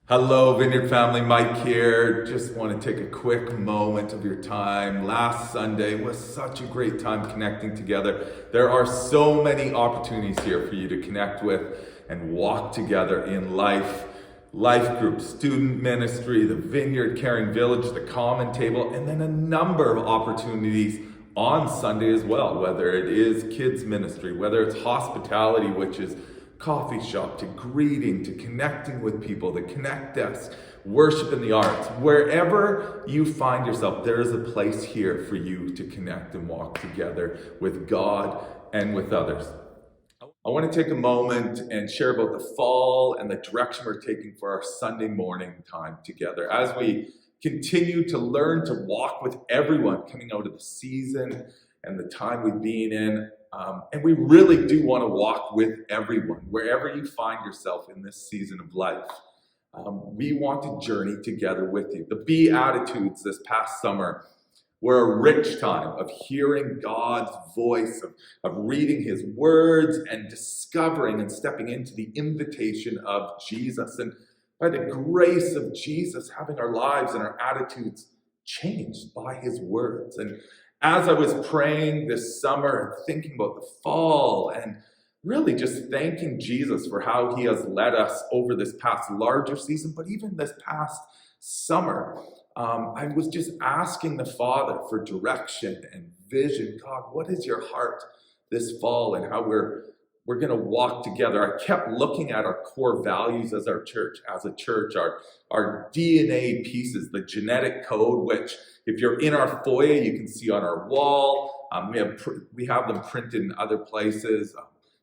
Hello, Vineyard family. Mike here. Just want to take a quick moment of your time. Last Sunday was such a great time connecting together. There are so many opportunities here for you to connect with and walk together in life groups, student ministry, the Vineyard Caring Village, the Common Table, and then a number of opportunities on Sunday as well, whether it is kids ministry, whether it's hospitality, which is coffee shop, to greeting, to connecting with people, the connect desk, worship in the arts. Wherever you find yourself, there is a place here for you to connect and walk together with God and with others. I want to take a moment and share about the fall and the direction we're taking for our Sunday morning time together as we continue to learn to walk with everyone coming out of the season and the time we've been in. And we really do want to walk with everyone, wherever you find yourself in this season of life. We want to journey together with you. The Beatitudes this past summer were a rich time of hearing God's voice, of reading his words and discovering and stepping into the invitation of Jesus. And by the grace of Jesus, having our lives and our attitudes changed by his words. And as I was praying this summer and thinking about the fall and really just thanking Jesus for how he has led us over this past larger season, but even this past summer, I was just asking the Father for direction and vision. God, what is your heart this fall and how we're going to walk together? I kept looking at our core values as a church, our DNA pieces, the genetic code, which if you're in our foyer, you can see on our wall. We have them printed in other places.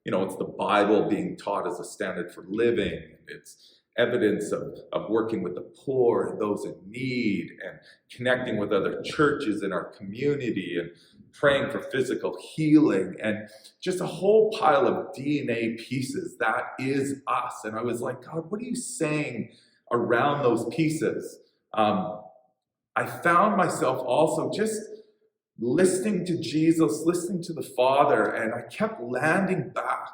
It's the Bible being taught as a standard for living. It's evidence of working with the poor and those in need and connecting with other churches in our community and praying for physical healing and just a whole pile of DNA pieces. That is us. And I was like, God, what are you saying around those pieces? I found myself also just listening to Jesus, listening to the Father, and I kept landing back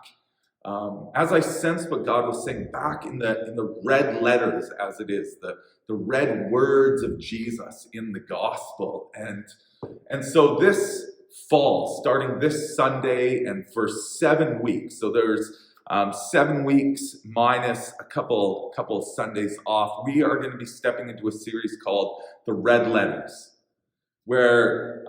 as I sensed what God was saying back in the red letters, as it is, the red words of Jesus in the gospel. And so this fall, starting this Sunday and for 7 weeks, so there's 7 weeks minus a couple Sundays off, we are going to be stepping into a series called The Red Letters, where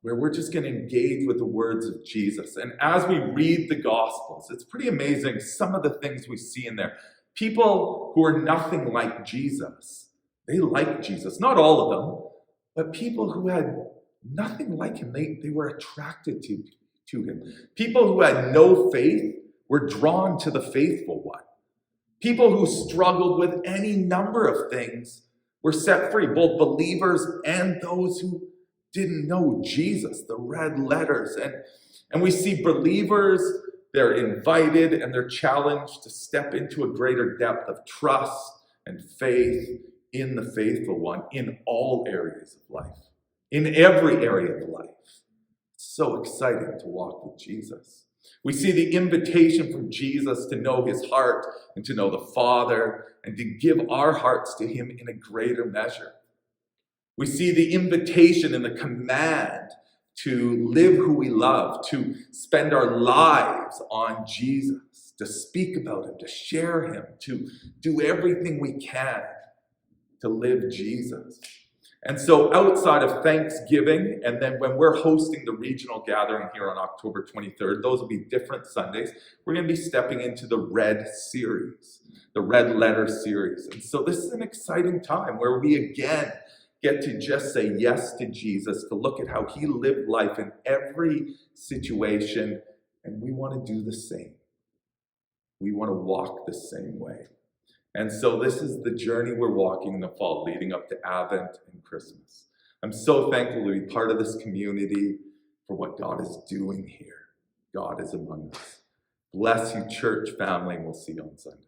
we're just going to engage with the words of Jesus. And as we read the Gospels, it's pretty amazing some of the things we see in there. People who are nothing like Jesus, they like Jesus. Not all of them, but people who had nothing like him, they were attracted to him. People who had no faith were drawn to the faithful one. People who struggled with any number of things were set free, both believers and those who didn't know Jesus, the red letters. And we see believers, they're invited and they're challenged to step into a greater depth of trust and faith in the faithful one in all areas of life, in every area of life. It's so exciting to walk with Jesus. We see the invitation from Jesus to know his heart and to know the Father and to give our hearts to him in a greater measure. We see the invitation and the command to live who we love, to spend our lives on Jesus, to speak about him, to share him, to do everything we can to live Jesus. And so outside of Thanksgiving, and then when we're hosting the regional gathering here on October 23rd, those will be different Sundays, we're going to be stepping into the Red series, the Red Letter series. And so this is an exciting time where we again get to just say yes to Jesus, to look at how he lived life in every situation, and we want to do the same. We want to walk the same way. And so this is the journey we're walking in the fall, leading up to Advent and Christmas. I'm so thankful to be part of this community for what God is doing here. God is among us. Bless you, church family, and we'll see you on Sunday.